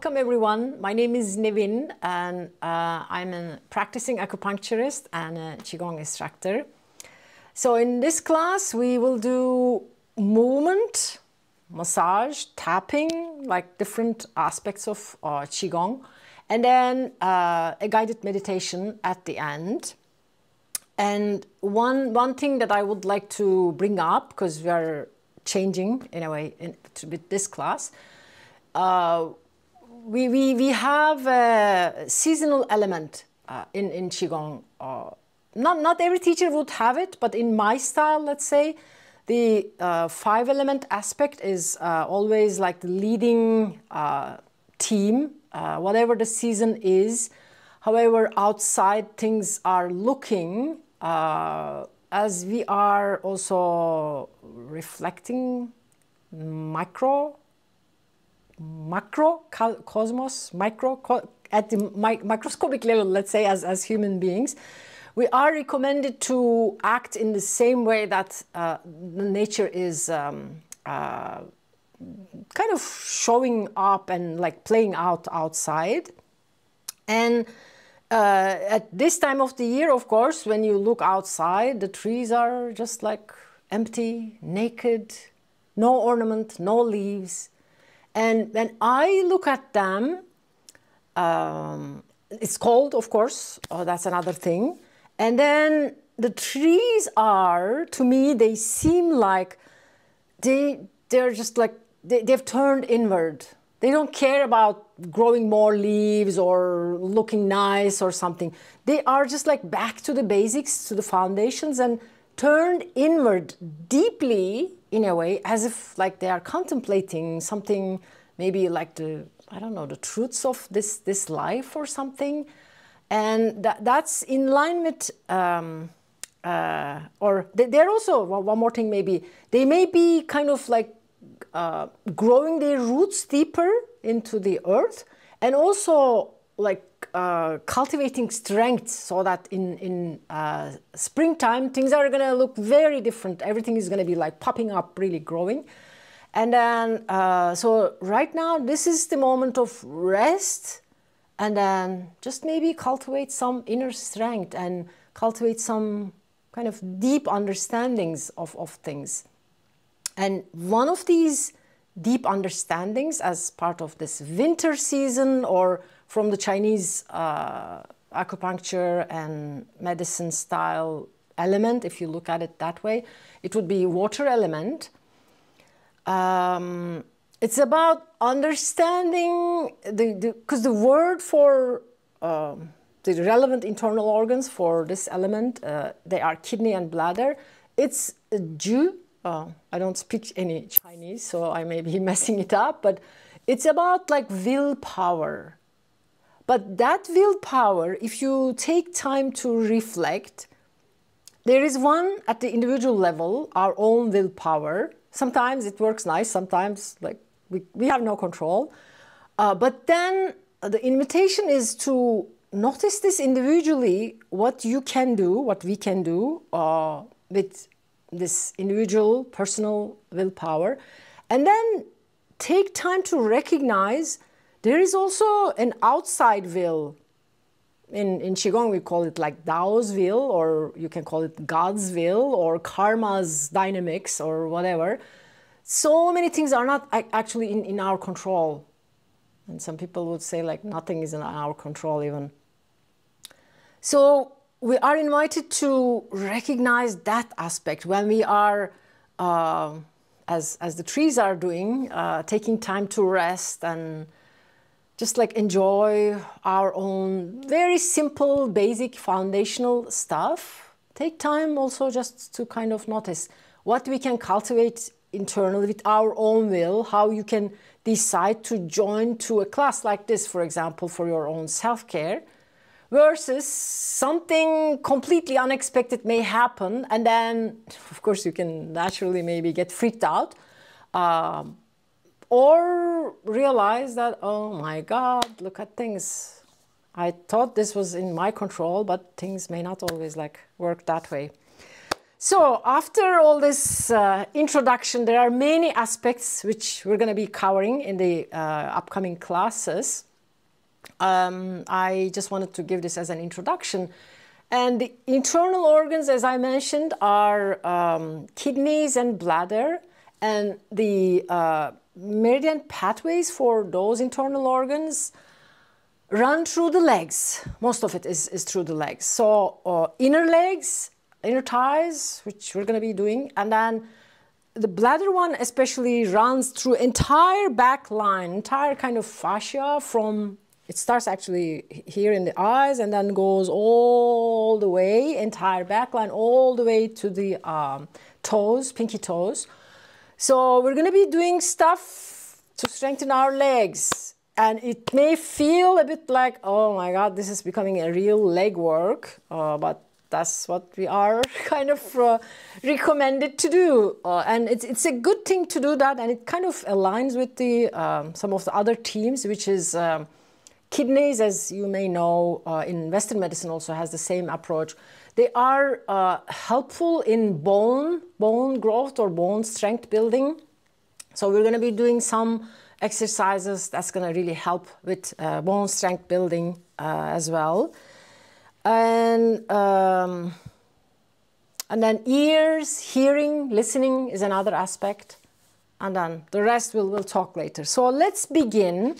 Welcome everyone. My name is Nevin and I'm a practicing acupuncturist and a qigong instructor. So in this class we will do movement, massage, tapping, like different aspects of qigong, and then a guided meditation at the end. And one thing that I would like to bring up, because we are changing in a way with this class, we have a seasonal element in qigong. Not every teacher would have it, but in my style, let's say, the 5-element aspect is always like the leading theme, whatever the season is. However, outside things are looking, as we are also reflecting macro cosmos, at the microscopic level, let's say, as human beings, we are recommended to act in the same way that the nature is kind of showing up and like playing out outside. And at this time of the year, of course, when you look outside, the trees are just like empty, naked, no ornament, no leaves. And when I look at them, it's cold, of course, that's another thing. And then the trees are, to me, they seem like they're just like, they've turned inward. They don't care about growing more leaves or looking nice or something. They are just like back to the basics, to the foundations, and turned inward deeply in a way, as if like they are contemplating something, maybe like the, I don't know, the truths of this life or something. And that's in line with, or they're also, one more thing maybe, they may be kind of like growing their roots deeper into the earth, and also like cultivating strength, so that in springtime things are going to look very different. Everything is going to be like popping up, really growing. And then so right now this is the moment of rest, and then just maybe cultivate some inner strength and cultivate some kind of deep understandings of things. And one of these deep understandings as part of this winter season, or from the Chinese acupuncture and medicine style element, if you look at it that way, it would be water element. It's about understanding because the word for the relevant internal organs for this element, they are kidney and bladder. It's Ju. I don't speak any Chinese, so I may be messing it up, but it's about like willpower. But that willpower, if you take time to reflect, there is one at the individual level, our own willpower. Sometimes it works nice, sometimes like we have no control. But then the invitation is to notice this individually, what you can do, what we can do with this individual personal willpower, and then take time to recognize there is also an outside will. In qigong we call it like Tao's will, or you can call it God's will, or karma's dynamics, or whatever. So many things are not actually in our control, and some people would say like nothing is in our control even. So we are invited to recognize that aspect when we are, as the trees are doing, taking time to rest and just like enjoy our own very simple, basic, foundational stuff. Take time also just to kind of notice what we can cultivate internally with our own will, how you can decide to join to a class like this, for example, for your own self-care, versus something completely unexpected may happen, and then, of course, you can naturally maybe get freaked out, or realize that, oh my God, look at things. I thought this was in my control, but things may not always like work that way. So after all this introduction, there are many aspects which we're going to be covering in the upcoming classes. I just wanted to give this as an introduction. And the internal organs, as I mentioned, are kidneys and bladder. And the meridian pathways for those internal organs run through the legs. Most of it is through the legs. So inner legs, inner thighs, which we're going to be doing. And then the bladder one especially runs through entire back line, entire kind of fascia from, it starts actually here in the eyes and then goes all the way, entire back line, all the way to the toes, pinky toes. So we're going to be doing stuff to strengthen our legs. And it may feel a bit like, oh my God, this is becoming a real leg work, but that's what we are kind of recommended to do. And it's a good thing to do that, and it kind of aligns with the some of the other teams, which is kidneys, as you may know, in Western medicine also has the same approach. They are helpful in bone growth or bone strength building. So we're going to be doing some exercises that's going to really help with bone strength building as well. And then ears, hearing, listening is another aspect. And then the rest we'll talk later. So let's begin.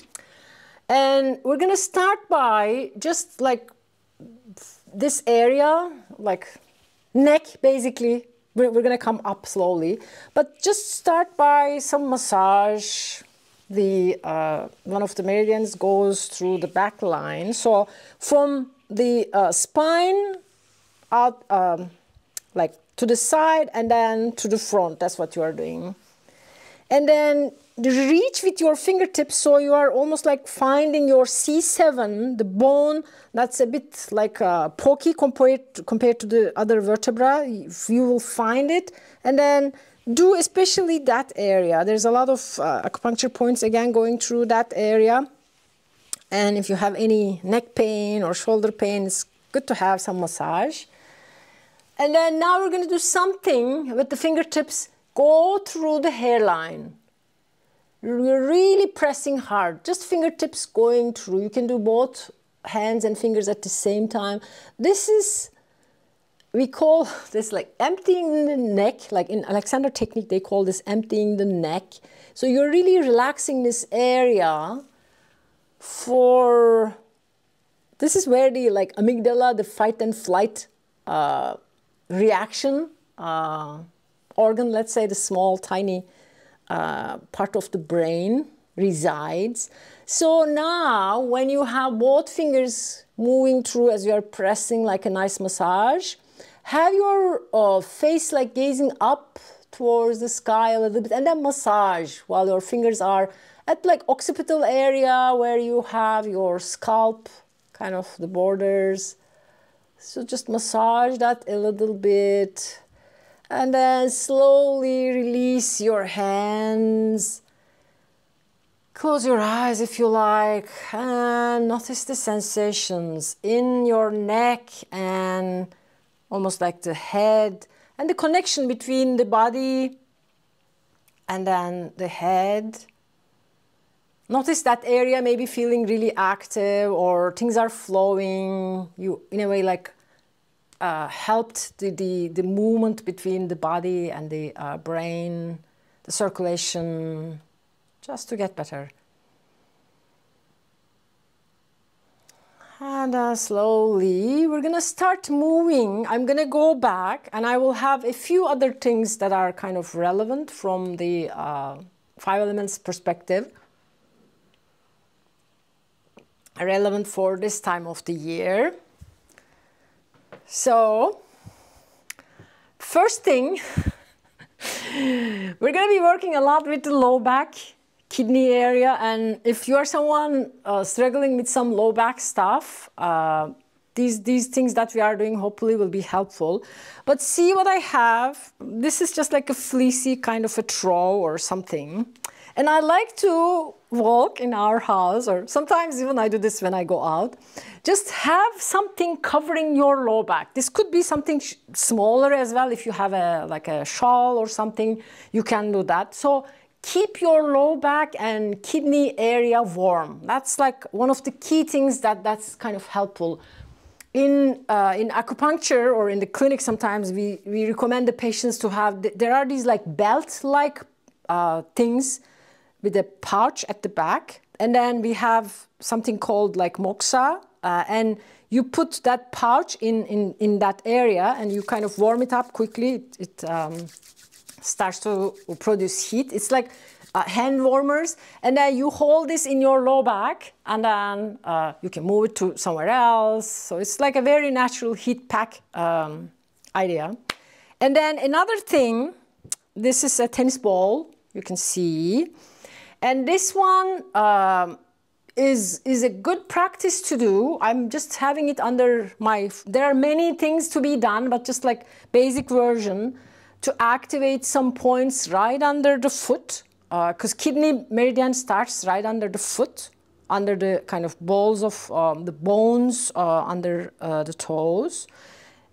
And we're going to start by just like this area, like neck basically. We're going to come up slowly. But just start by some massage. The one of the meridians goes through the back line. So from the spine out like to the side and then to the front. That's what you are doing. And then reach with your fingertips, so you are almost like finding your C7, the bone that's a bit like pokey compared to the other vertebra. You will find it, and then do especially that area. There's a lot of acupuncture points again going through that area. And if you have any neck pain or shoulder pain, it's good to have some massage. And then now we're going to do something with the fingertips. Go through the hairline. You're really pressing hard. Just fingertips going through. You can do both hands and fingers at the same time. This is, we call this like emptying the neck. Like in Alexander technique, they call this emptying the neck. So you're really relaxing this area. For this is where the like amygdala, the fight and flight reaction organ, let's say the small tiny part of the brain resides. So now when you have both fingers moving through as you are pressing like a nice massage, have your face like gazing up towards the sky a little bit, and then massage while your fingers are at like occipital area where you have your scalp, kind of the borders. So just massage that a little bit. And then slowly release your hands. Close your eyes if you like. And notice the sensations in your neck and almost like the head. And the connection between the body and then the head. Notice that area may be feeling really active or things are flowing. You, in a way, like helped the movement between the body and the brain, the circulation, just to get better. And slowly, we're going to start moving. I'm going to go back, and I will have a few other things that are kind of relevant from the 5 elements perspective. Relevant for this time of the year. So, first thing, we're going to be working a lot with the low back, kidney area, and if you are someone struggling with some low back stuff, these things that we are doing hopefully will be helpful. But see what I have. This is just like a fleecy kind of a throw or something. And I like to walk in our house, or sometimes even I do this when I go out. Just have something covering your low back. This could be something smaller as well. If you have like a shawl or something, you can do that. So keep your low back and kidney area warm. That's like one of the key things that's kind of helpful. In acupuncture or in the clinic, sometimes we recommend the patients to have, there are these like belt-like things with a pouch at the back. And then we have something called like moxa. And you put that pouch in that area and you kind of warm it up quickly. It starts to produce heat. It's like hand warmers. And then you hold this in your low back and then you can move it to somewhere else. So it's like a very natural heat pack idea. And then another thing, this is a tennis ball, you can see. And this one is a good practice to do. I'm just having it under my, there are many things to be done, but just like basic version to activate some points right under the foot, because kidney meridian starts right under the foot, under the kind of balls of the bones under the toes.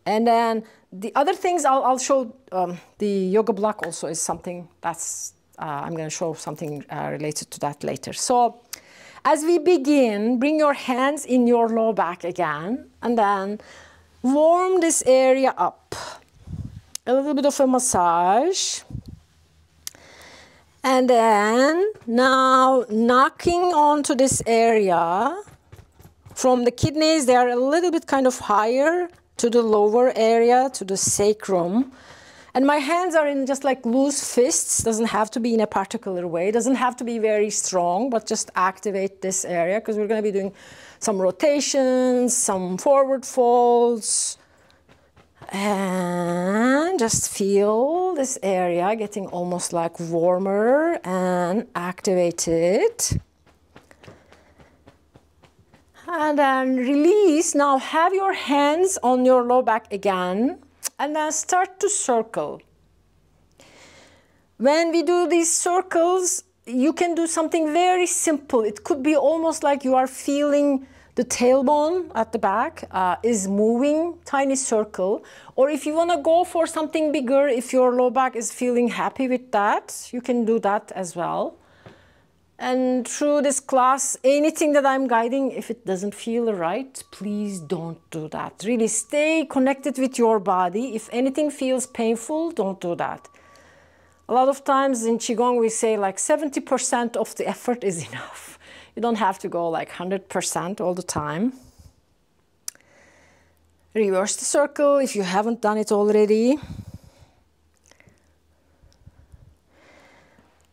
And then the other things I'll show, the yoga block also is something that's, I'm going to show something related to that later. So as we begin, bring your hands in your low back again, and then warm this area up. A little bit of a massage. And then now knocking onto this area. From the kidneys, they are a little bit kind of higher to the lower area, to the sacrum. And my hands are in just like loose fists. Doesn't have to be in a particular way. Doesn't have to be very strong, but just activate this area because we're going to be doing some rotations, some forward folds. And just feel this area getting almost like warmer and activated. And then release. Now have your hands on your low back again. And then start to circle. When we do these circles, you can do something very simple. It could be almost like you are feeling the tailbone at the back is moving, tiny circle. Or if you want to go for something bigger, if your low back is feeling happy with that, you can do that as well. And through this class, anything that I'm guiding, if it doesn't feel right, please don't do that. Really stay connected with your body. If anything feels painful, don't do that. A lot of times in qigong, we say like 70% of the effort is enough. You don't have to go like 100% all the time. Reverse the circle if you haven't done it already.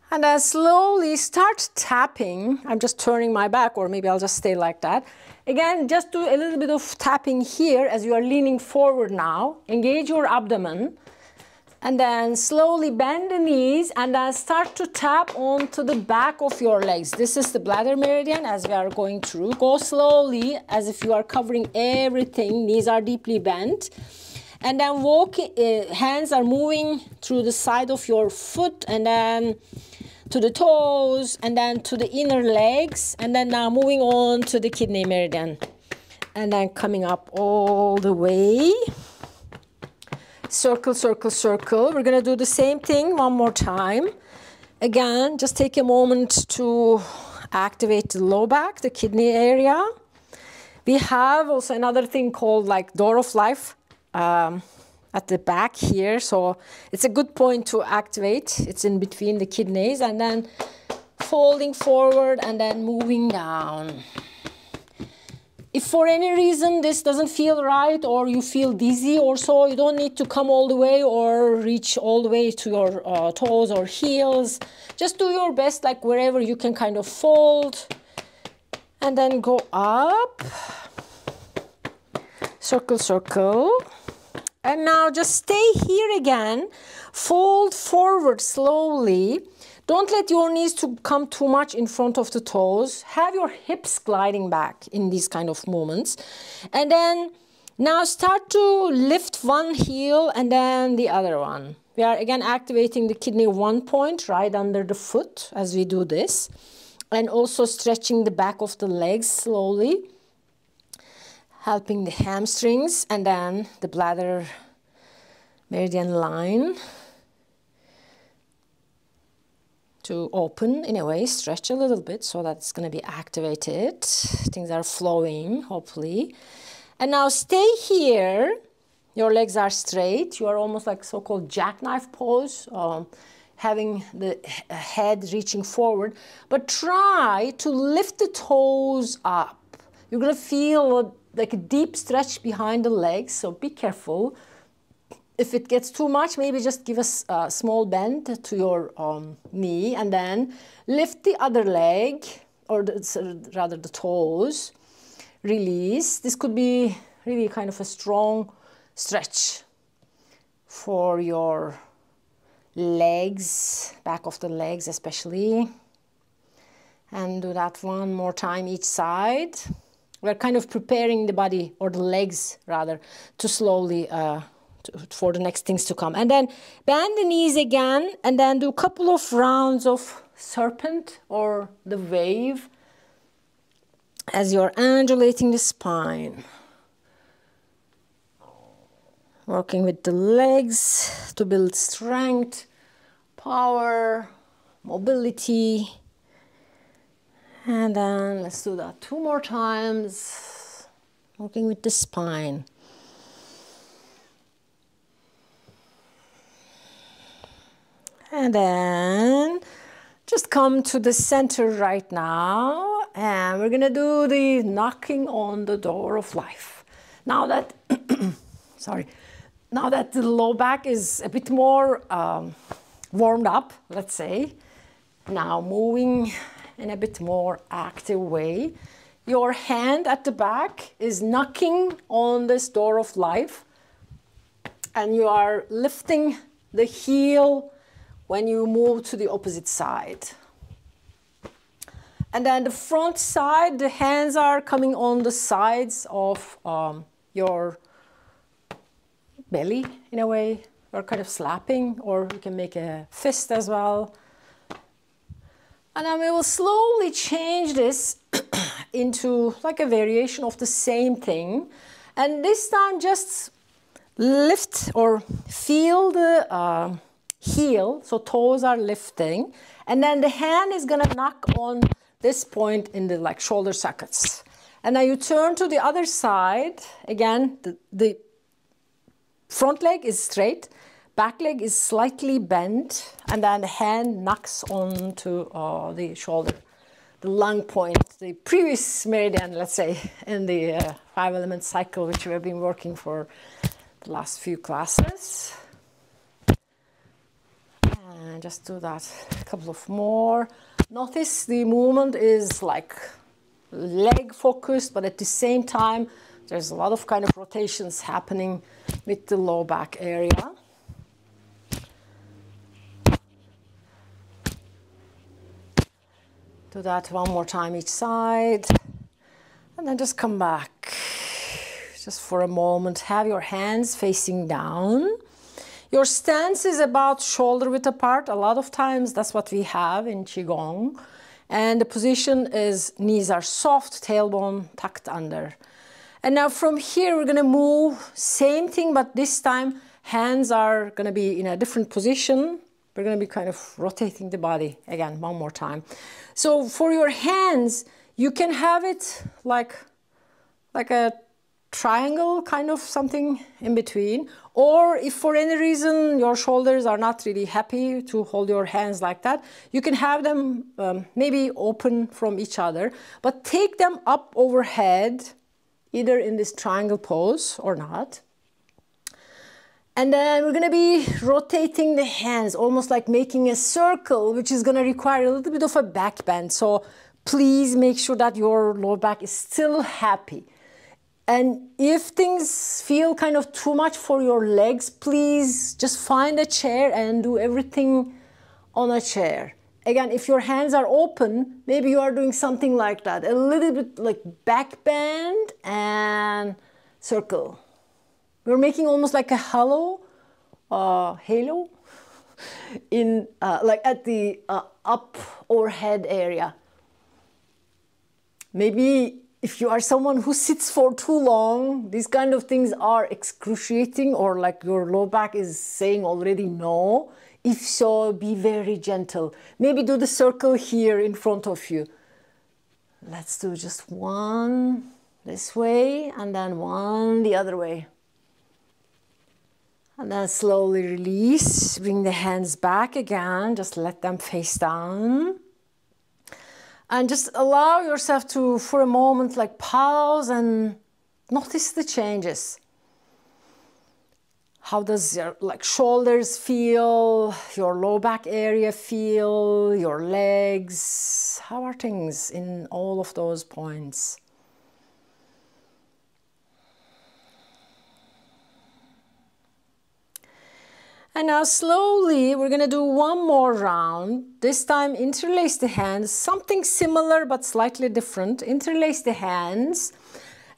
And then slowly start tapping. I'm just turning my back, or maybe I'll just stay like that. Again, just do a little bit of tapping here as you are leaning forward now. Engage your abdomen. And then slowly bend the knees and then start to tap onto the back of your legs. This is the bladder meridian as we are going through. Go slowly as if you are covering everything. Knees are deeply bent. And then hands are moving through the side of your foot and then to the toes and then to the inner legs. And then now moving on to the kidney meridian. And then coming up all the way. Circle, circle, circle. We're going to do the same thing one more time. Again, just take a moment to activate the low back, the kidney area. We have also another thing called like door of life at the back here. So it's a good point to activate. It's in between the kidneys and then folding forward and then moving down. If for any reason this doesn't feel right or you feel dizzy or so, you don't need to come all the way or reach all the way to your toes or heels. Just do your best, like wherever you can kind of fold and then go up. Circle, circle. And now just stay here again. Fold forward slowly. Don't let your knees to come too much in front of the toes. Have your hips gliding back in these kind of movements. And then now start to lift one heel and then the other one. We are again activating the kidney 1 point right under the foot as we do this. And also stretching the back of the legs slowly, helping the hamstrings and then the bladder meridian line to open in a way, stretch a little bit so that it's going to be activated. Things are flowing, hopefully. And now stay here. Your legs are straight. You are almost like so-called jackknife pose, having the head reaching forward. But try to lift the toes up. You're going to feel like a deep stretch behind the legs, so be careful. If it gets too much, maybe just give us a small bend to your knee and then lift the other leg, or rather the toes. Release. This could be really kind of a strong stretch for your legs, back of the legs especially. And do that one more time each side. We're kind of preparing the body, or the legs rather, to slowly for the next things to come. And then bend the knees again and then do a couple of rounds of serpent or the wave as you're undulating the spine. Working with the legs to build strength, power, mobility. And then let's do that 2 more times. Working with the spine. And then just come to the center right now, and we're gonna do the knocking on the door of life. Now that, sorry, now that the low back is a bit more warmed up, let's say, now moving in a bit more active way, your hand at the back is knocking on this door of life, and you are lifting the heel when you move to the opposite side. And then the front side, the hands are coming on the sides of your belly in a way, or kind of slapping, or you can make a fist as well. And then we will slowly change this into like a variation of the same thing. And this time just lift or feel the heel, so toes are lifting, and then the hand is gonna knock on this point in the like shoulder sockets. And now you turn to the other side. Again, the front leg is straight, back leg is slightly bent, and then the hand knocks onto the shoulder, the lung point, the previous meridian, let's say, in the 5-element cycle, which we have been working for the last few classes. And just do that a couple of more. Notice the movement is like leg focused, but at the same time, there's a lot of kind of rotations happening with the low back area. Do that one more time each side. And then just come back. Just for a moment, have your hands facing down. Your stance is about shoulder width apart. A lot of times that's what we have in qigong. And the position is knees are soft, tailbone tucked under. And now from here we're going to move, same thing, but this time hands are going to be in a different position. We're going to be kind of rotating the body again one more time. So for your hands, you can have it like a triangle, kind of something in between. Or if for any reason your shoulders are not really happy to hold your hands like that, you can have them maybe open from each other, but take them up overhead, either in this triangle pose or not. And then we're going to be rotating the hands, almost like making a circle, which is going to require a little bit of a back bend. So please make sure that your lower back is still happy. And if things feel kind of too much for your legs, please just find a chair and do everything on a chair. Again, if your hands are open, maybe you are doing something like that. A little bit like back bend and circle. We're making almost like a halo halo in like at the up overhead area. Maybe if you are someone who sits for too long, these kind of things are excruciating, or like your low back is saying already no. If so, be very gentle. Maybe do the circle here in front of you. Let's do just one this way and then one the other way. And then slowly release, bring the hands back again, just let them face down. And just allow yourself to, for a moment, like pause and notice the changes. How does your like shoulders feel, your low back area feel, your legs? How are things in all of those points? And now slowly, we're going to do one more round. This time, interlace the hands, something similar but slightly different. Interlace the hands.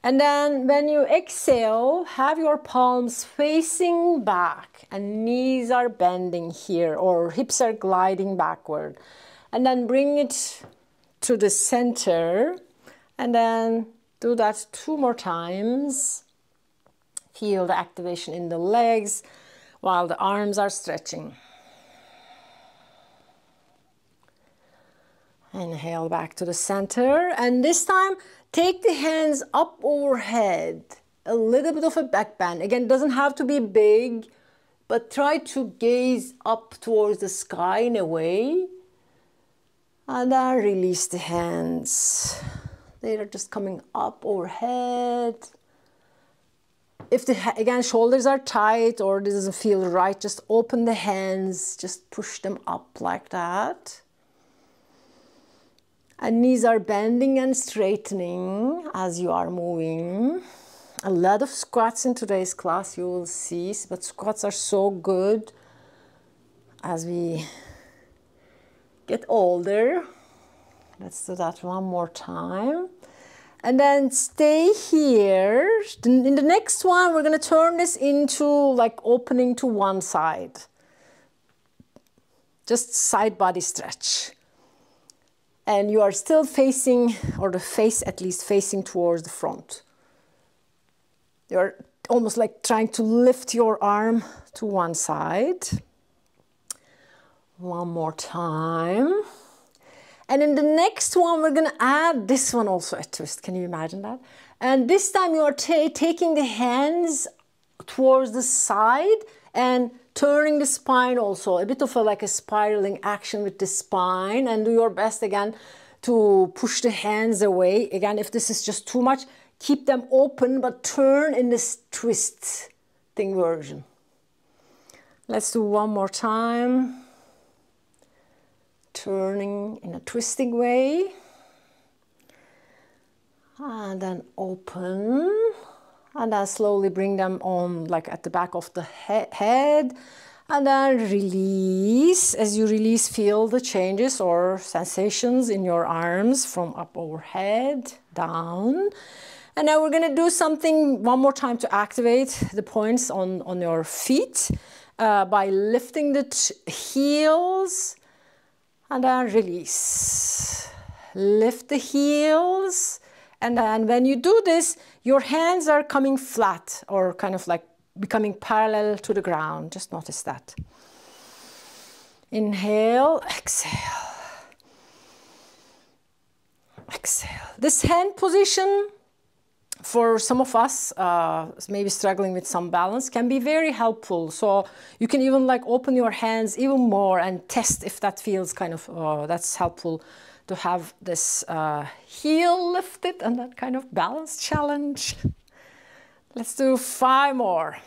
And then when you exhale, have your palms facing back and knees are bending here, or hips are gliding backward. And then bring it to the center and then do that 2 more times. Feel the activation in the legs while the arms are stretching. Inhale back to the center, and this time take the hands up overhead, a little bit of a back bend. Again, it doesn't have to be big, but try to gaze up towards the sky in a way. And then release the hands. They are just coming up overhead. If the, again, shoulders are tight or this doesn't feel right, just open the hands, just push them up like that. And knees are bending and straightening as you are moving. A lot of squats in today's class, you will see, but squats are so good as we get older. Let's do that one more time. And then stay here. In the next one, we're going to turn this into like opening to one side. Just side body stretch. And you are still facing, or the face at least facing towards the front. You're almost like trying to lift your arm to one side. One more time. And in the next one, we're going to add this one also a twist. Can you imagine that? And this time you are taking the hands towards the side and turning the spine also. A bit of a, like a spiraling action with the spine. And do your best again to push the hands away. Again, if this is just too much, keep them open, but turn in this twisting version. Let's do one more time. Turning in a twisting way. And then open. And then slowly bring them on like at the back of the head. And then release. As you release, feel the changes or sensations in your arms from up overhead, down. And now we're going to do something one more time to activate the points on your feet by lifting the heels. And then release. Lift the heels. And then when you do this, your hands are coming flat or kind of like becoming parallel to the ground. Just notice that. Inhale, exhale. Exhale. This hand position, for some of us, maybe struggling with some balance, can be very helpful. So you can even like open your hands even more and test if that feels kind of, that's helpful to have this heel lifted and that kind of balance challenge. Let's do 5 more.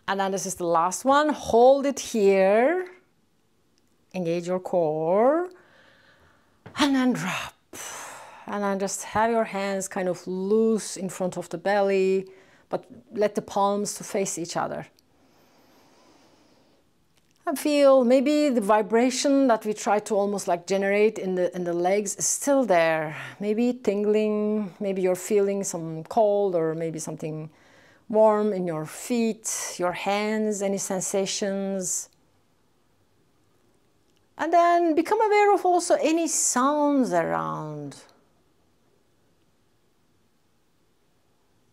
And then this is the last one. Hold it here. Engage your core. And then drop. And then just have your hands kind of loose in front of the belly, but let the palms to face each other. And feel maybe the vibration that we try to almost like generate in the legs is still there. Maybe tingling, maybe you're feeling some cold or maybe something warm in your feet, your hands, any sensations. And then become aware of also any sounds around.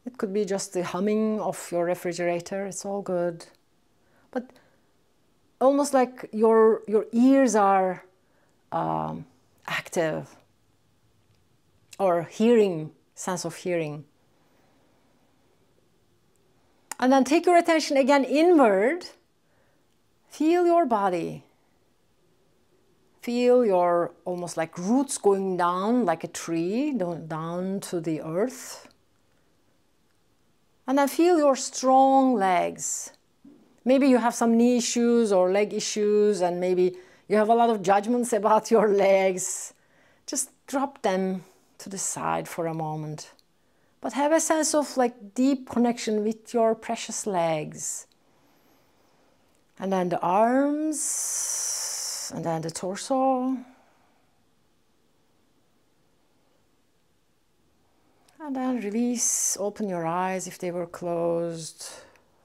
It could be just the humming of your refrigerator, it's all good. But almost like your ears are active, or hearing, sense of hearing. And then take your attention again inward. Feel your body. Feel your almost like roots going down like a tree, down to the earth. And then feel your strong legs. Maybe you have some knee issues or leg issues, and maybe you have a lot of judgments about your legs. Just drop them to the side for a moment. But have a sense of like deep connection with your precious legs. And then the arms, and then the torso. And then release, open your eyes if they were closed.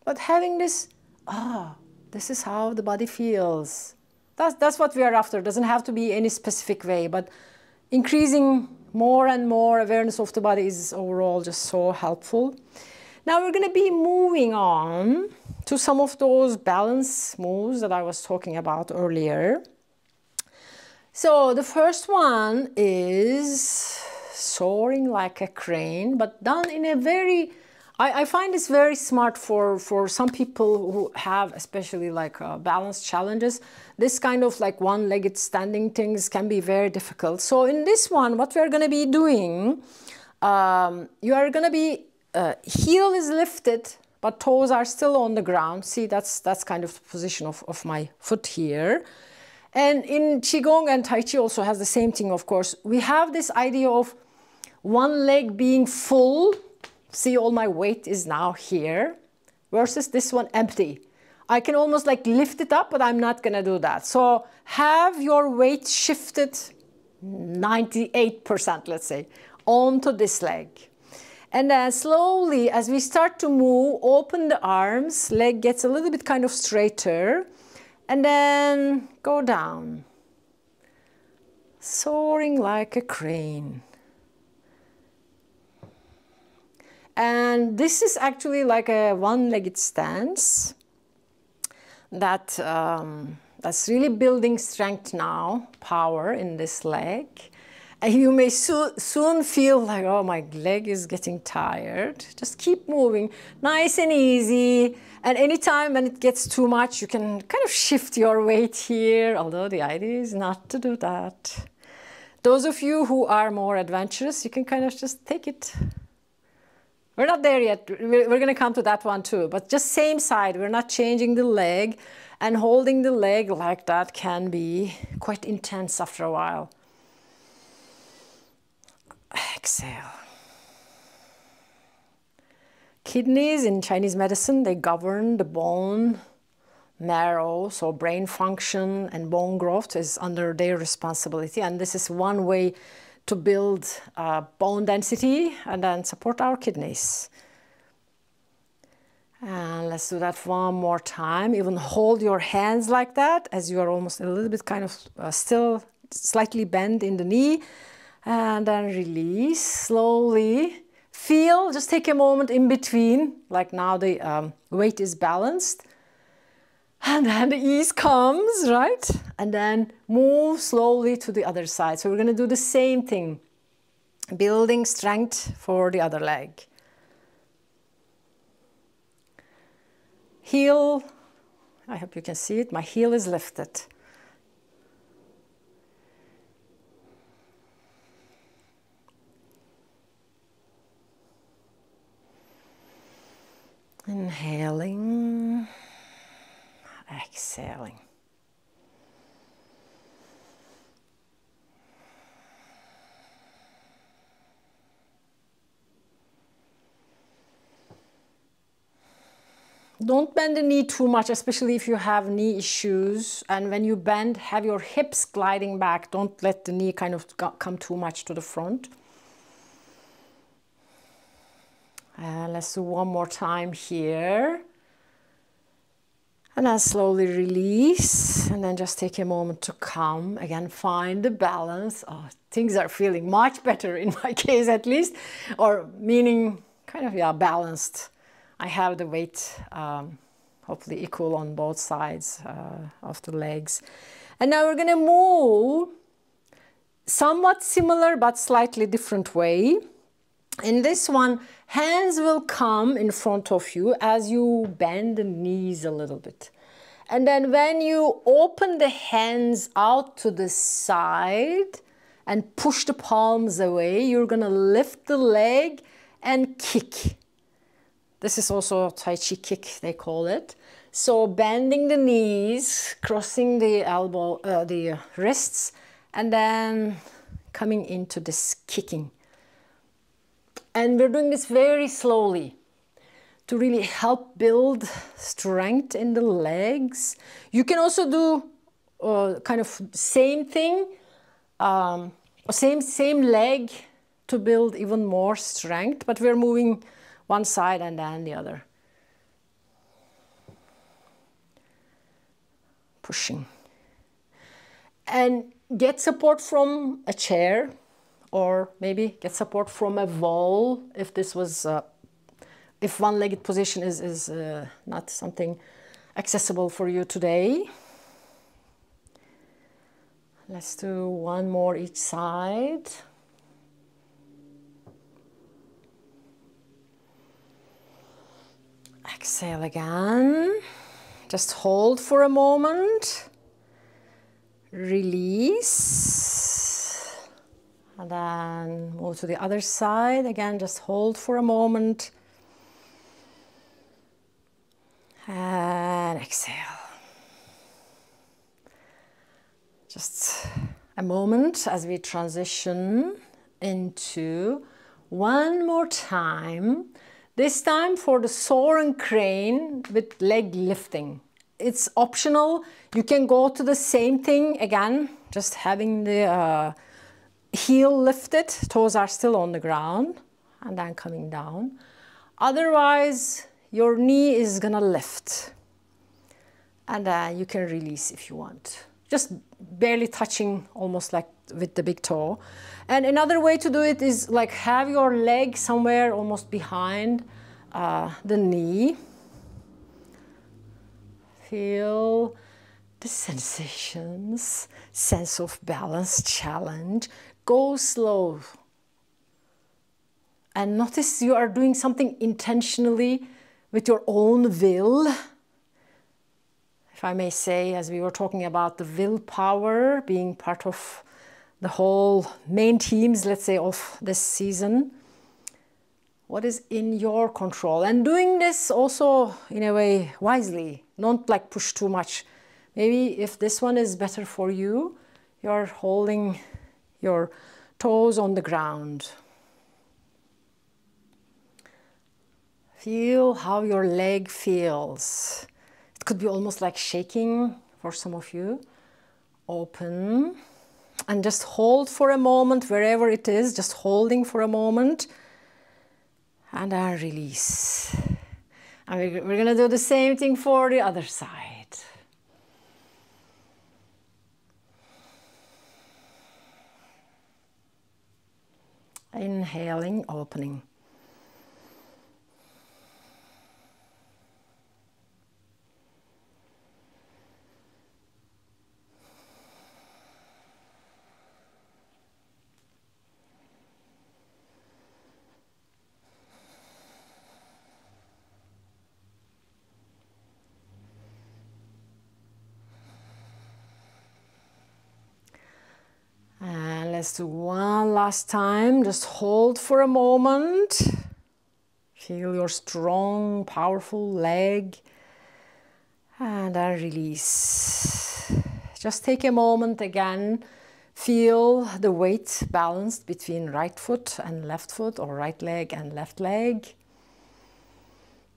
But having this, this is how the body feels. That's what we are after. It doesn't have to be any specific way, but increasing more and more awareness of the body is overall just so helpful. Now we're going to be moving on to some of those balance moves that I was talking about earlier. So the first one is soaring like a crane, but done in a very, I find this very smart for some people who have especially like balance challenges. This kind of like one-legged standing things can be very difficult. So in this one, what we're going to be doing, you are going to be, heel is lifted, but toes are still on the ground. See, that's kind of the position of my foot here. And in qigong and tai chi also has the same thing, of course. We have this idea of one leg being full. See, all my weight is now here, versus this one empty. I can almost like lift it up, but I'm not going to do that. So have your weight shifted 98%, let's say, onto this leg. And then slowly, as we start to move, open the arms, leg gets a little bit kind of straighter, and then go down, soaring like a crane. And this is actually like a one-legged stance that that's really building strength now, power in this leg. And you may soon feel like, oh, my leg is getting tired. Just keep moving, nice and easy. And anytime when it gets too much, you can kind of shift your weight here, although the idea is not to do that. Those of you who are more adventurous, you can kind of just take it. We're not there yet. We're going to come to that one too. But just same side. We're not changing the leg. And holding the leg like that can be quite intense after a while. Exhale. Kidneys in Chinese medicine, they govern the bone marrow. So brain function and bone growth is under their responsibility. And this is one way to build bone density and then support our kidneys. And let's do that one more time. Even hold your hands like that as you are almost a little bit kind of still slightly bent in the knee. And then release slowly. Feel, just take a moment in between, like now the weight is balanced. And then the ease comes, right? And then move slowly to the other side. So we're going to do the same thing, building strength for the other leg. Heel, I hope you can see it, my heel is lifted. Inhaling, exhaling. Don't bend the knee too much, especially if you have knee issues. And when you bend, have your hips gliding back. Don't let the knee kind of come too much to the front. Let's do one more time here. And then slowly release, and then just take a moment to come. Again, find the balance. Oh, things are feeling much better in my case at least, or meaning kind of, yeah, balanced. I have the weight hopefully equal on both sides of the legs. And now we're gonna move somewhat similar but slightly different way. In this one, hands will come in front of you as you bend the knees a little bit. And then when you open the hands out to the side and push the palms away, you're gonna lift the leg and kick. This is also Tai Chi kick, they call it. So bending the knees, crossing the elbow, the wrists, and then coming into this kicking. And we're doing this very slowly to really help build strength in the legs. You can also do kind of same thing, same leg to build even more strength, but we're moving one side and then the other. Pushing. And get support from a chair, or maybe get support from a wall if this was, if one-legged position is not something accessible for you today. Let's do one more each side. Exhale again. Just hold for a moment. Release. And then move to the other side. Again, just hold for a moment. And exhale. Just a moment as we transition into one more time. This time for the soaring crane with leg lifting. It's optional. You can go to the same thing again, just having the heel lifted, toes are still on the ground, and then coming down. Otherwise, your knee is gonna lift. And then you can release if you want. Just barely touching, almost like with the big toe. And another way to do it is like have your leg somewhere almost behind the knee. Feel the sensations, sense of balance, challenge. Go slow. And notice you are doing something intentionally with your own will. If I may say, as we were talking about the willpower being part of the whole main themes, let's say, of this season. What is in your control? And doing this also, in a way, wisely. Don't like push too much. Maybe if this one is better for you, you're holding your toes on the ground. Feel how your leg feels. It could be almost like shaking for some of you. Open and just hold for a moment wherever it is, just holding for a moment. And then release. And we're going to do the same thing for the other side. Inhaling, opening. And let's do one last time. Just hold for a moment. Feel your strong, powerful leg. And then release. Just take a moment again. Feel the weight balanced between right foot and left foot, or right leg and left leg.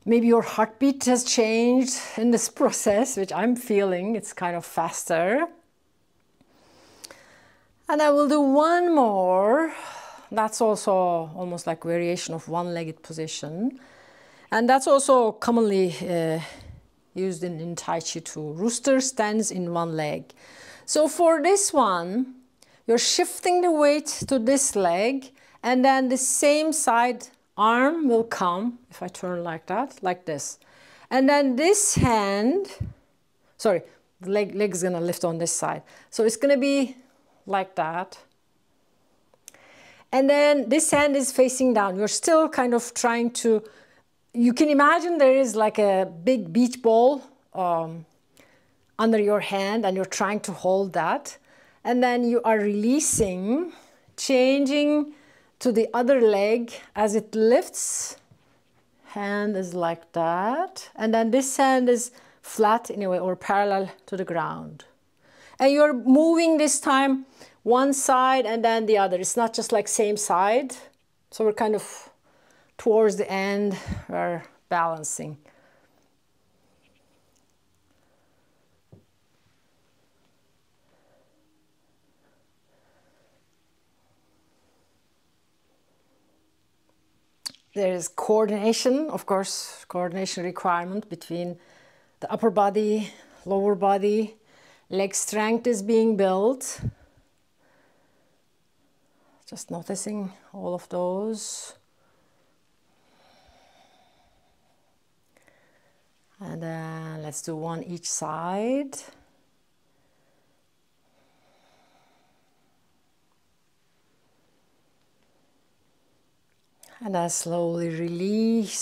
Maybe your heartbeat has changed in this process, which I'm feeling. It's kind of faster. And I will do one more. That's also almost like variation of one-legged position. And that's also commonly used in Tai Chi too. Rooster stands in one leg. So for this one, you're shifting the weight to this leg, and then the same side arm will come, if I turn like that, like this. And then this hand, sorry, the leg is gonna lift on this side. So it's gonna be like that. And then this hand is facing down. You're still kind of trying to, you can imagine there is like a big beach ball under your hand, and you're trying to hold that. And then you are releasing, changing to the other leg as it lifts. Hand is like that. And then this hand is flat in a way, or parallel to the ground. And you're moving this time one side and then the other. It's not just like same side. So we're kind of towards the end, we're balancing. There is coordination, of course, coordination requirement between the upper body, lower body. Leg strength is being built. Just noticing all of those. And then let's do one each side. And then slowly release.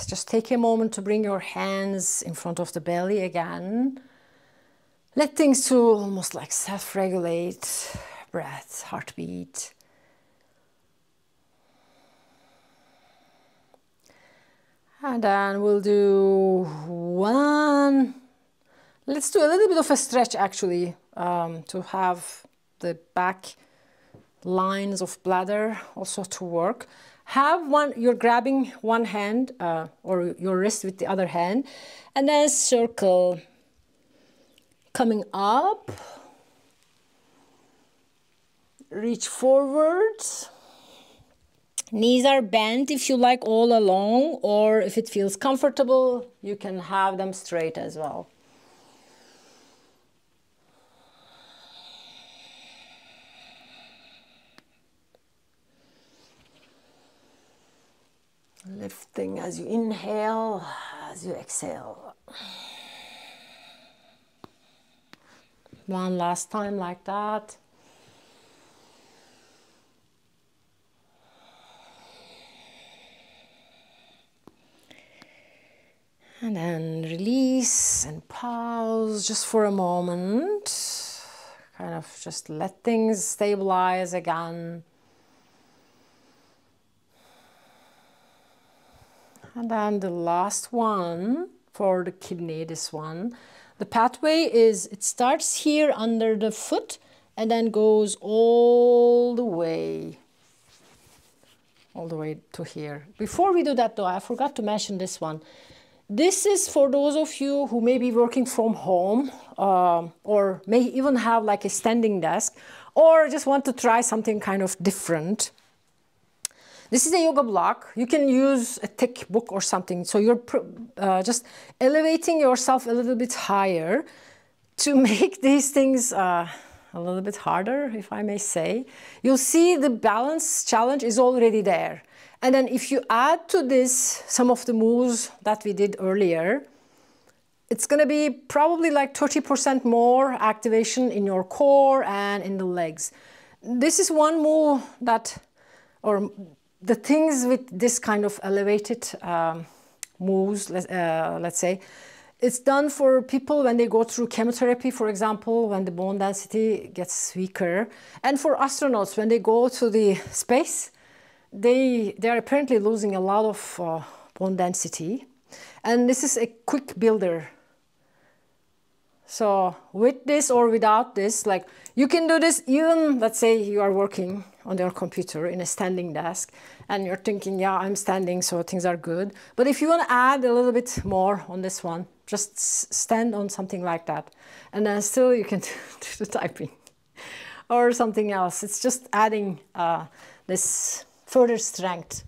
Just take a moment to bring your hands in front of the belly again. Let things to almost like self-regulate. Breath, heartbeat. And then we'll do one. Let's do a little bit of a stretch actually, to have the back lines of bladder also to work. Have one, you're grabbing one hand or your wrist with the other hand, and then circle coming up. Reach forward. Knees are bent if you like all along, or if it feels comfortable, you can have them straight as well. Lifting as you inhale, as you exhale. One last time like that. And then release and pause just for a moment. Kind of just let things stabilize again. And then the last one for the kidney, this one. The pathway is, it starts here under the foot and then goes all the way to here. Before we do that though, I forgot to mention this one. This is for those of you who may be working from home or may even have like a standing desk or just want to try something kind of different. This is a yoga block. You can use a thick book or something. So you're just elevating yourself a little bit higher to make these things a little bit harder, if I may say. You'll see the balance challenge is already there. And then if you add to this some of the moves that we did earlier, it's going to be probably like 30% more activation in your core and in the legs. This is one move that, or the things with this kind of elevated moves, let's say, it's done for people when they go through chemotherapy, for example, when the bone density gets weaker. And for astronauts, when they go to the space, they are apparently losing a lot of bone density. And this is a quick builder. So with this or without this, like you can do this even, let's say you are working on your computer in a standing desk and you're thinking, yeah, I'm standing, so things are good. But if you want to add a little bit more on this one, just stand on something like that. And then still you can do the typing or something else. It's just adding this further strength.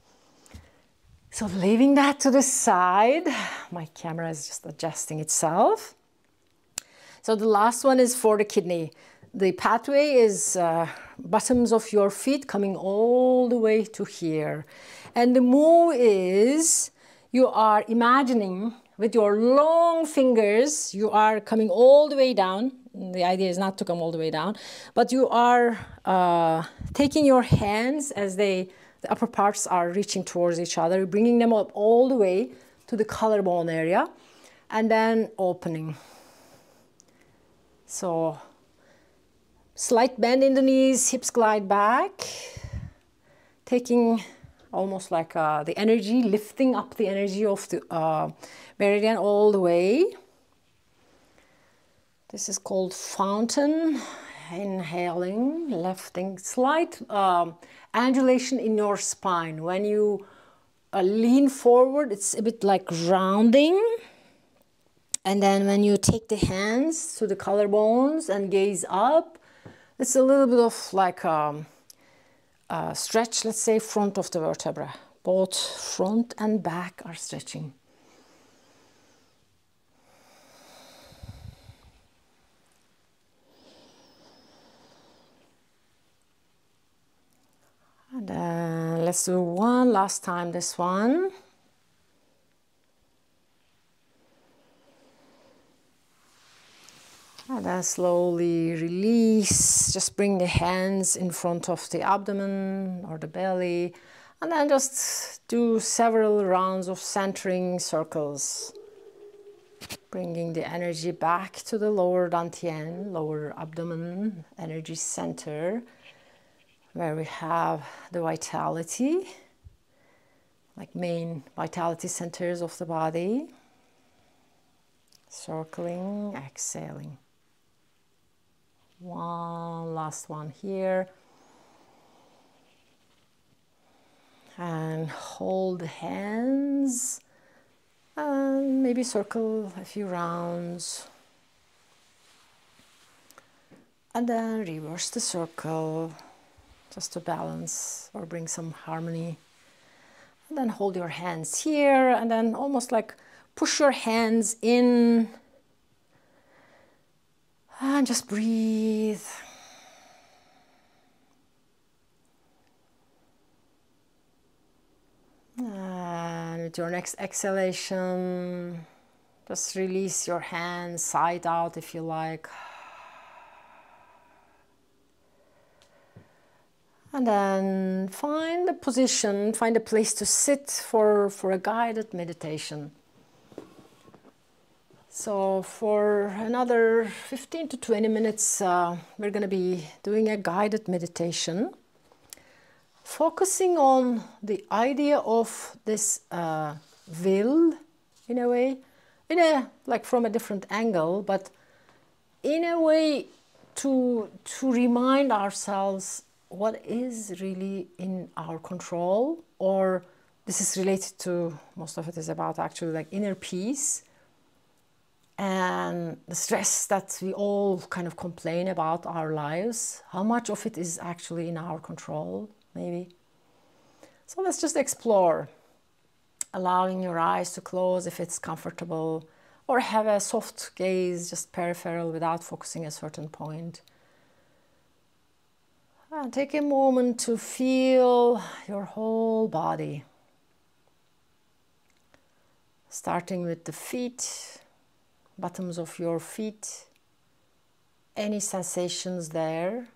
So leaving that to the side, my camera is just adjusting itself. So the last one is for the kidney. The pathway is bottoms of your feet coming all the way to here. And the move is you are imagining with your long fingers, you are coming all the way down. The idea is not to come all the way down, but you are taking your hands as the upper parts are reaching towards each other, bringing them up all the way to the collarbone area, and then opening. So slight bend in the knees, hips glide back, taking almost like the energy, lifting up the energy of the meridian all the way. This is called fountain. Inhaling, lifting, slight undulation in your spine. When you lean forward, it's a bit like rounding. And then when you take the hands to the collarbones and gaze up, it's a little bit of like a stretch, let's say, front of the vertebra. Both front and back are stretching. And then let's do one last time, this one. And then slowly release, just bring the hands in front of the abdomen or the belly, and then just do several rounds of centering circles, bringing the energy back to the lower dantian, lower abdomen, energy center, where we have the vitality, like main vitality centers of the body. Circling, exhaling. One last one here. And hold the hands and maybe circle a few rounds. And then reverse the circle just to balance or bring some harmony. And then hold your hands here and then almost like push your hands in. And just breathe. And with your next exhalation, just release your hands side out if you like. And then find a position, find a place to sit for a guided meditation. So for another 15 to 20 minutes, we're going to be doing a guided meditation, focusing on the idea of this will, in a way, like from a different angle, but in a way to remind ourselves what is really in our control, or this is related to, most of it is about actually like inner peace. And the stress that we all kind of complain about our lives, how much of it is actually in our control, maybe. So let's just explore, allowing your eyes to close if it's comfortable, or have a soft gaze, just peripheral without focusing a certain point. And take a moment to feel your whole body, starting with the feet, bottoms of your feet, any sensations there.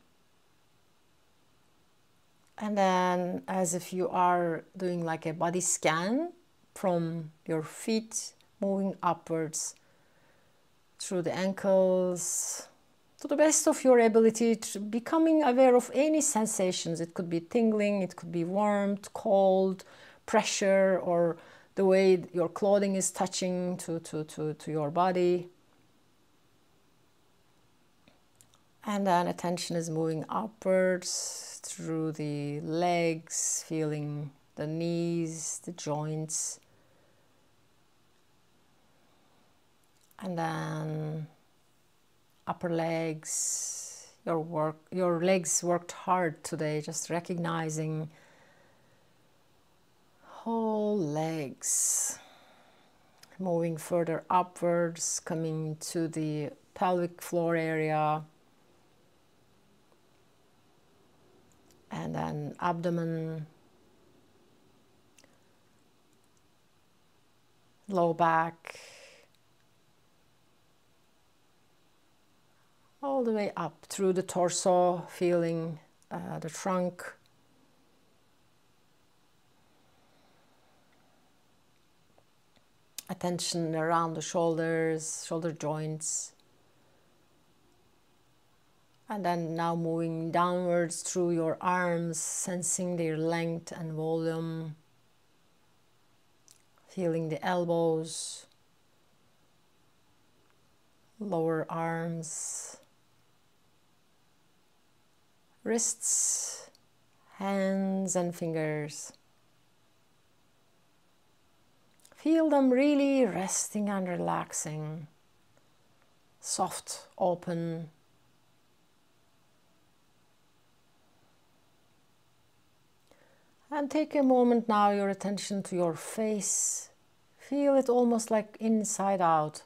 And then as if you are doing like a body scan from your feet, moving upwards through the ankles, to the best of your ability, to becoming aware of any sensations. It could be tingling, it could be warmth, cold, pressure, or the way your clothing is touching to your body. And then attention is moving upwards through the legs, feeling the knees, the joints. And then upper legs, your legs worked hard today, just recognizing whole legs. Moving further upwards, coming to the pelvic floor area. And then abdomen, low back, all the way up through the torso, feeling the trunk. Attention around the shoulders, shoulder joints. And then now moving downwards through your arms, sensing their length and volume. Feeling the elbows, lower arms, wrists, hands and fingers. Feel them really resting and relaxing, soft, open. And take a moment now, your attention to your face. Feel it almost like inside out.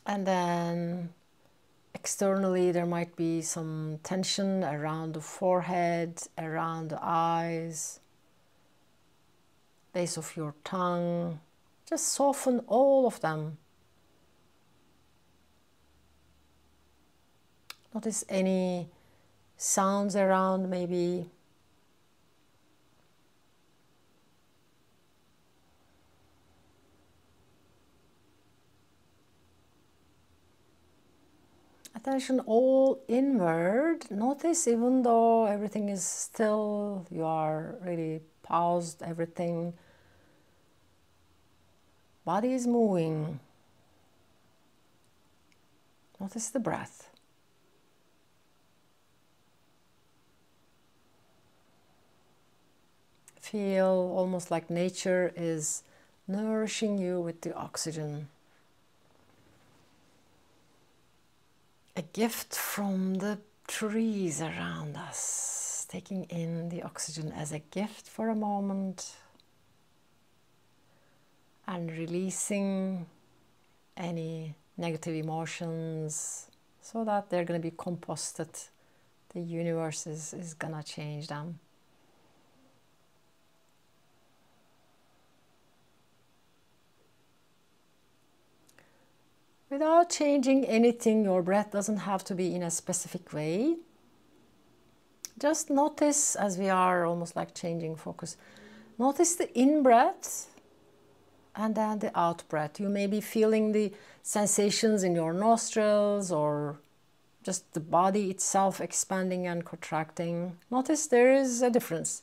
And then externally there might be some tension around the forehead, around the eyes, base of your tongue. Just soften all of them. Notice any sounds around, maybe. Attention all inward. Notice even though everything is still, you are really paused, everything. Body is moving. Notice the breath. Feel almost like nature is nourishing you with the oxygen. A gift from the trees around us, taking in the oxygen as a gift for a moment and releasing any negative emotions so that they're going to be composted. The universe is going to change them. Without changing anything, your breath doesn't have to be in a specific way. Just notice, as we are almost like changing focus, notice the in-breath and then the out-breath. You may be feeling the sensations in your nostrils or just the body itself expanding and contracting. Notice there is a difference.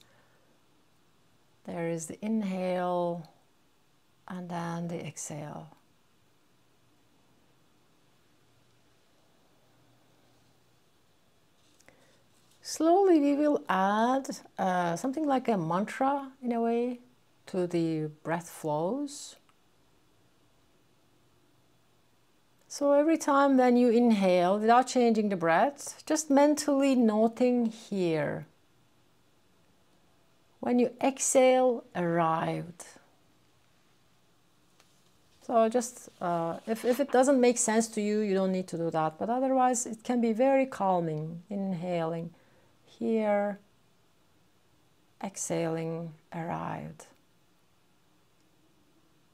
There is the inhale and then the exhale. Slowly we will add something like a mantra in a way to the breath flows. So every time when you inhale, without changing the breath, just mentally noting here. When you exhale, arrived. So just, if it doesn't make sense to you, you don't need to do that. But otherwise, it can be very calming, inhaling. Here, exhaling, arrived.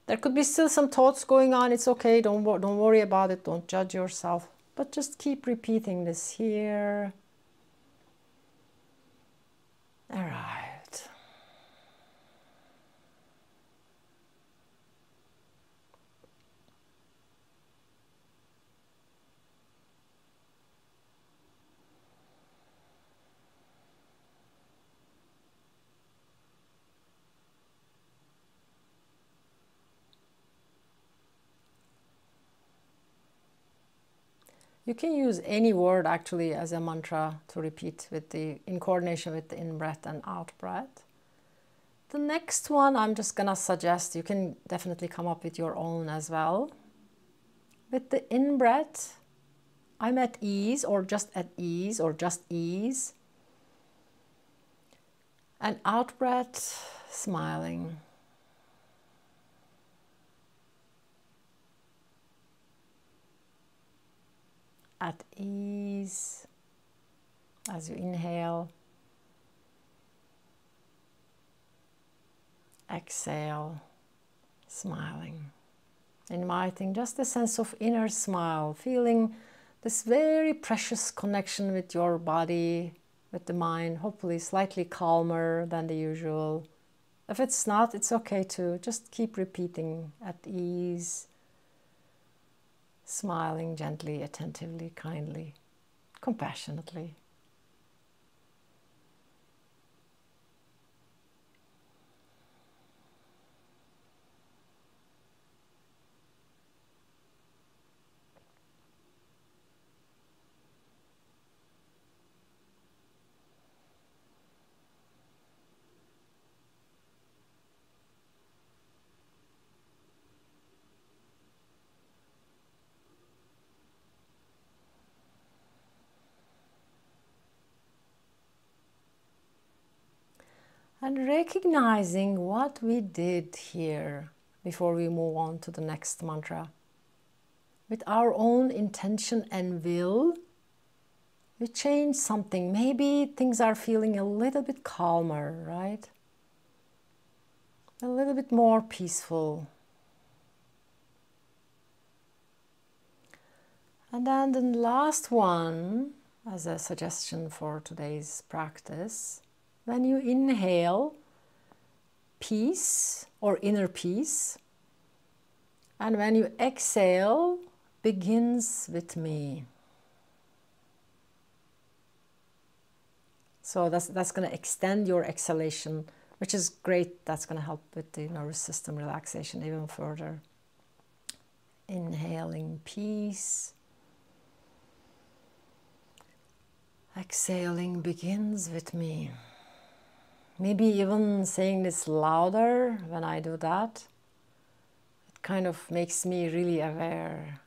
There could be still some thoughts going on. It's okay. Don't worry about it. Don't judge yourself. But just keep repeating this. Here, arrived. You can use any word actually as a mantra to repeat with in coordination with the in-breath and out-breath. The next one I'm just gonna suggest, you can definitely come up with your own as well. With the in-breath, I'm at ease or just at ease or just ease. And out-breath, smiling. At ease as you inhale. Exhale, smiling. Inviting just a sense of inner smile, feeling this very precious connection with your body, with the mind, hopefully slightly calmer than the usual. If it's not, it's okay to just keep repeating at ease, smiling gently, attentively, kindly, compassionately. And recognizing what we did here before we move on to the next mantra. With our own intention and will, we change something. Maybe things are feeling a little bit calmer, right? A little bit more peaceful. And then the last one, as a suggestion for today's practice, when you inhale, peace or inner peace, and when you exhale, begins with me. So that's going to extend your exhalation, which is great. That's going to help with the nervous system relaxation even further. Inhaling peace. Exhaling begins with me. Maybe even saying this louder when I do that. It kind of makes me really aware.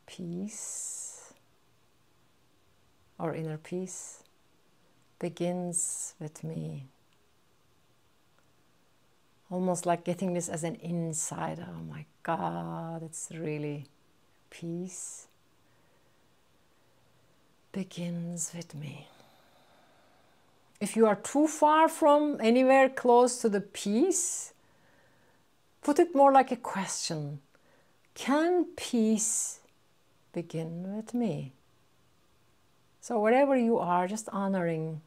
Peace or inner peace begins with me. Almost like getting this as an insight. Oh my God, it's really peace begins with me. If you are too far from anywhere close to the peace, put it more like a question. Can peace begin with me? So wherever you are, just honoring.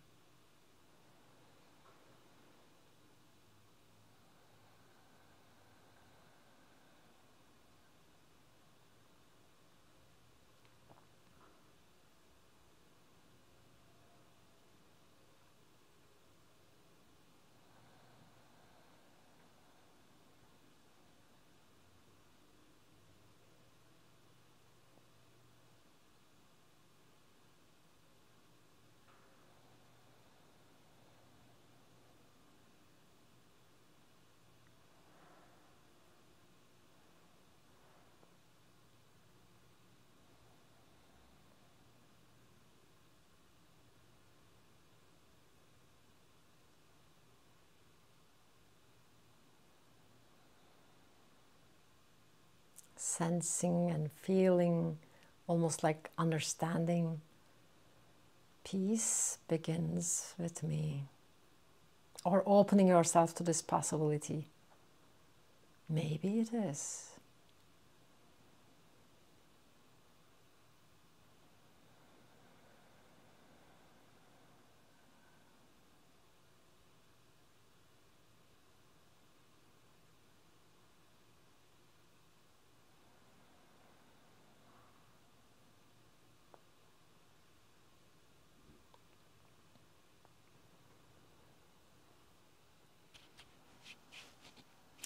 Sensing and feeling, almost like understanding. Peace begins with me. Or opening yourself to this possibility. Maybe it is.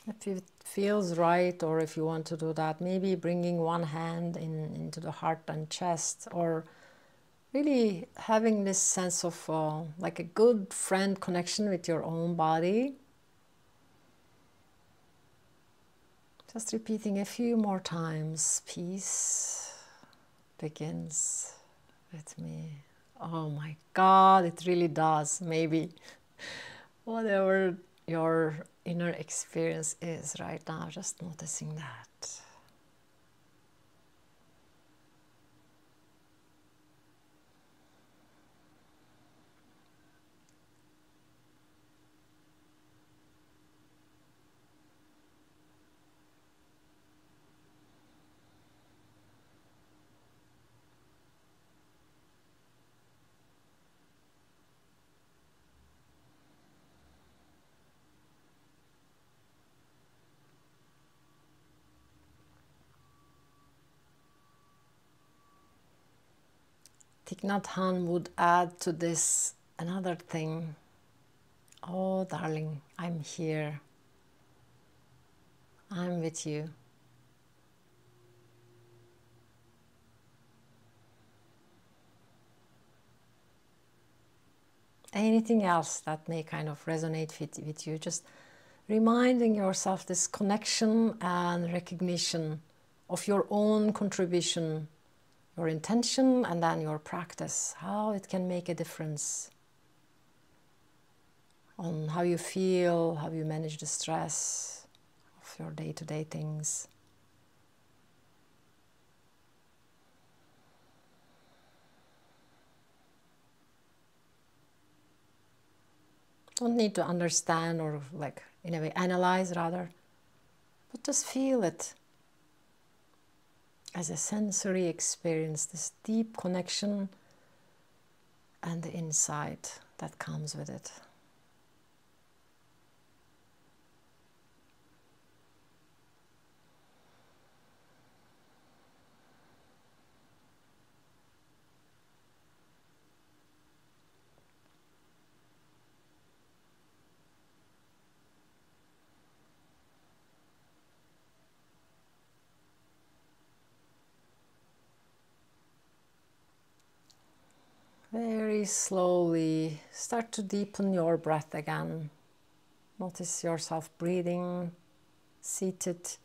If it feels right, or if you want to do that, maybe bringing one hand into the heart and chest, or really having this sense of like a good friend connection with your own body. Just repeating a few more times. Peace begins with me. Oh my God, it really does. Maybe whatever your inner experience is right now, just noticing that. Thich Nhat Hanh would add to this another thing. Oh, darling, I'm here. I'm with you. Anything else that may kind of resonate with you, just reminding yourself this connection and recognition of your own contribution, your intention, and then your practice, how it can make a difference on how you feel, how you manage the stress of your day-to-day things. Don't need to understand or like in a way analyze rather, but just feel it as a sensory experience, this deep connection and the insight that comes with it. Very slowly start to deepen your breath again. Notice yourself breathing, seated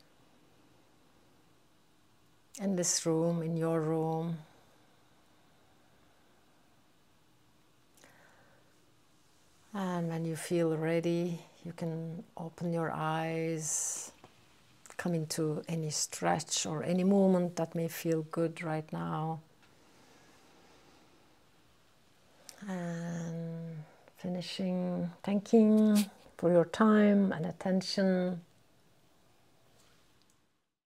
in this room, in your room. And when you feel ready, you can open your eyes, come into any stretch or any movement that may feel good right now. And finishing, thanking for your time and attention.